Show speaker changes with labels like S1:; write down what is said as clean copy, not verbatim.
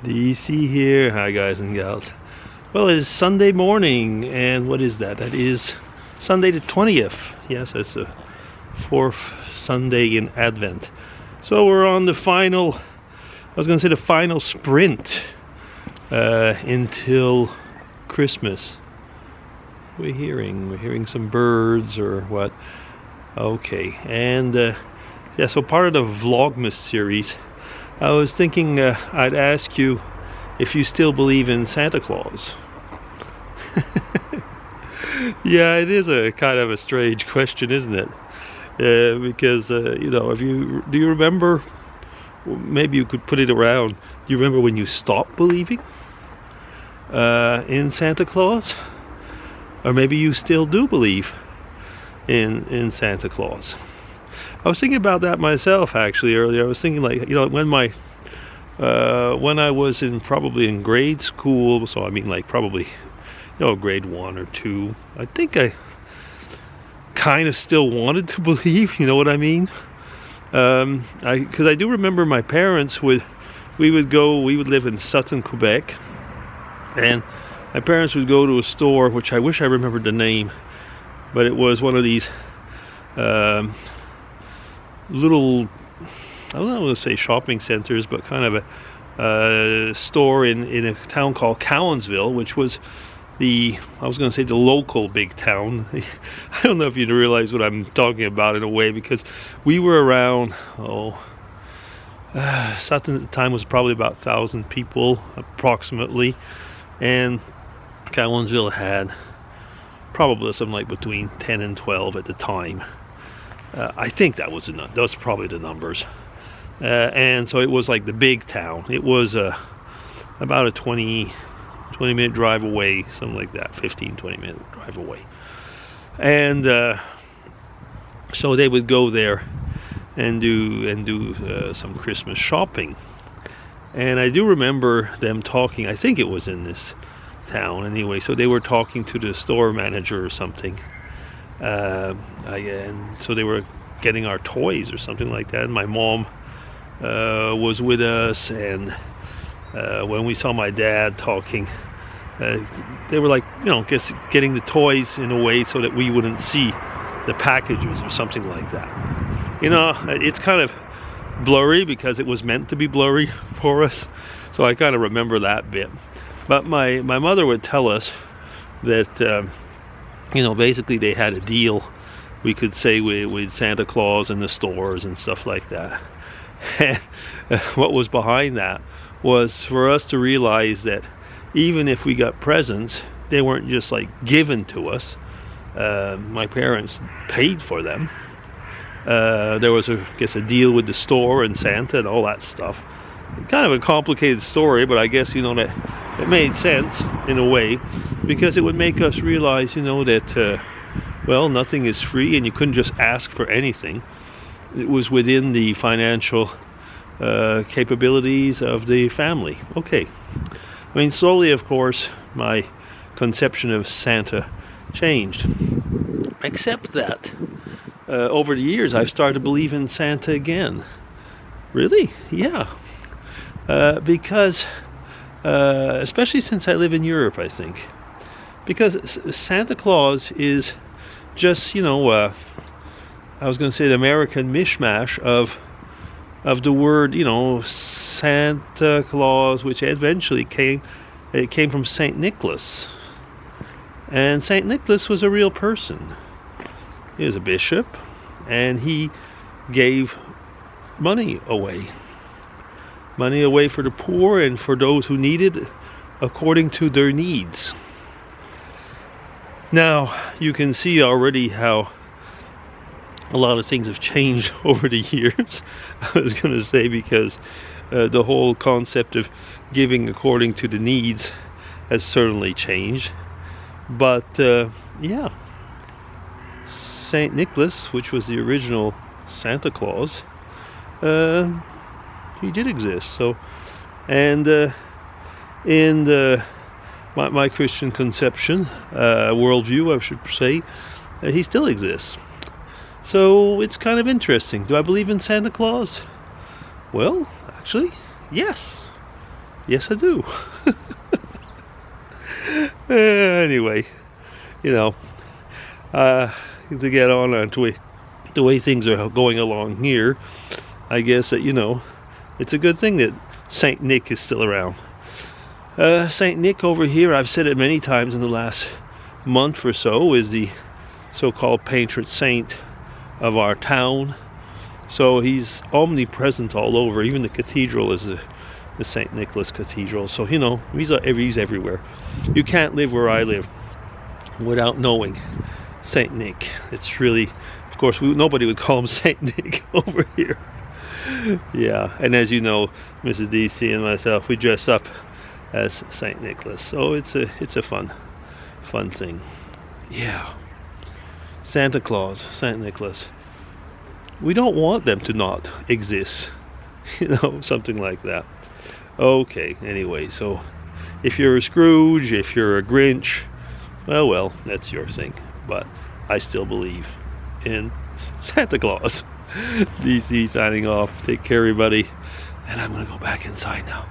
S1: DC here. Hi guys and gals. Well, it is Sunday morning, and what is that? That is Sunday the 20th. Yes, it's the fourth Sunday in Advent. So we're on the final, I was going to say the final sprint until Christmas. We're hearing some birds or what? Okay, and yeah, so part of the Vlogmas series, I was thinking I'd ask you if you still believe in Santa Claus. Yeah, it is a kind of a strange question, isn't it? Because you know, do you remember? Maybe you could put it around. Do you remember when you stopped believing in Santa Claus, or maybe you still do believe in Santa Claus? I was thinking about that myself actually earlier. I was thinking, like, you know, when I was probably in grade school, so I mean like probably, you know, grade 1 or 2, I think I kind of still wanted to believe, you know what I mean? Because I do remember my parents we would live in Sutton, Quebec, and my parents would go to a store, which I wish I remembered the name, but it was one of these little, I don't want to say shopping centers, but kind of a store in a town called Cowansville, which was I was going to say the local big town. I don't know if you'd realize what I'm talking about in a way, because we were around, Sutton at the time was probably about 1,000 people approximately, and Cowansville had probably something like between 10 and 12 at the time. I think those probably the numbers. And so it was like the big town. It was about a 20-minute drive away, something like that, 15-20-minute drive away. And so they would go there and do some Christmas shopping. And I do remember them talking, I think it was in this town anyway, so they were talking to the store manager or something. And so they were getting our toys or something like that. And my mom was with us, and when we saw my dad talking, they were like, you know, getting the toys in a way so that we wouldn't see the packages or something like that. You know, it's kind of blurry because it was meant to be blurry for us, so I kind of remember that bit. But my mother would tell us that you know, basically they had a deal, we could say, with Santa Claus in the stores and stuff like that. And what was behind that was for us to realize that even if we got presents, they weren't just like given to us. My parents paid for them. There was I guess a deal with the store and Santa and all that stuff. Kind of a complicated story, but I guess, you know, that it made sense in a way, because it would make us realize, you know, that well, nothing is free, and you couldn't just ask for anything. It was within the financial capabilities of the family. Okay, I mean, slowly, of course, my conception of Santa changed, except that over the years I've started to believe in Santa again. Really? Yeah. Because especially since I live in Europe, I think, because Santa Claus is just, you know, I was going to say the American mishmash of the word, you know, Santa Claus, which eventually came from Saint Nicholas, and Saint Nicholas was a real person. He was a bishop, and he gave money away for the poor and for those who needed according to their needs. Now, you can see already how a lot of things have changed over the years. I was going to say, because the whole concept of giving according to the needs has certainly changed. But yeah, Saint Nicholas, which was the original Santa Claus, he did exist. So, and in my Christian conception, worldview, I should say, he still exists. So it's kind of interesting. Do I believe in Santa Claus? Well, actually, yes. Yes, I do. Anyway, you know, to get on to the way things are going along here, I guess that, you know, it's a good thing that Saint Nick is still around. Saint Nick over here, I've said it many times in the last month or so, is the so-called patron saint of our town. So he's omnipresent all over. Even the cathedral is the St. Nicholas Cathedral. So, you know, he's everywhere. You can't live where I live without knowing St. Nick. It's really, of course, nobody would call him St. Nick over here. Yeah, and as you know, Mrs. DC and myself, we dress up as St. Nicholas. So it's a fun thing. Yeah. Santa Claus, St. Nicholas. We don't want them to not exist. You know, something like that. Okay, anyway, so if you're a Scrooge, if you're a Grinch, well, that's your thing. But I still believe in Santa Claus. DC signing off. Take care, everybody. And I'm going to go back inside now.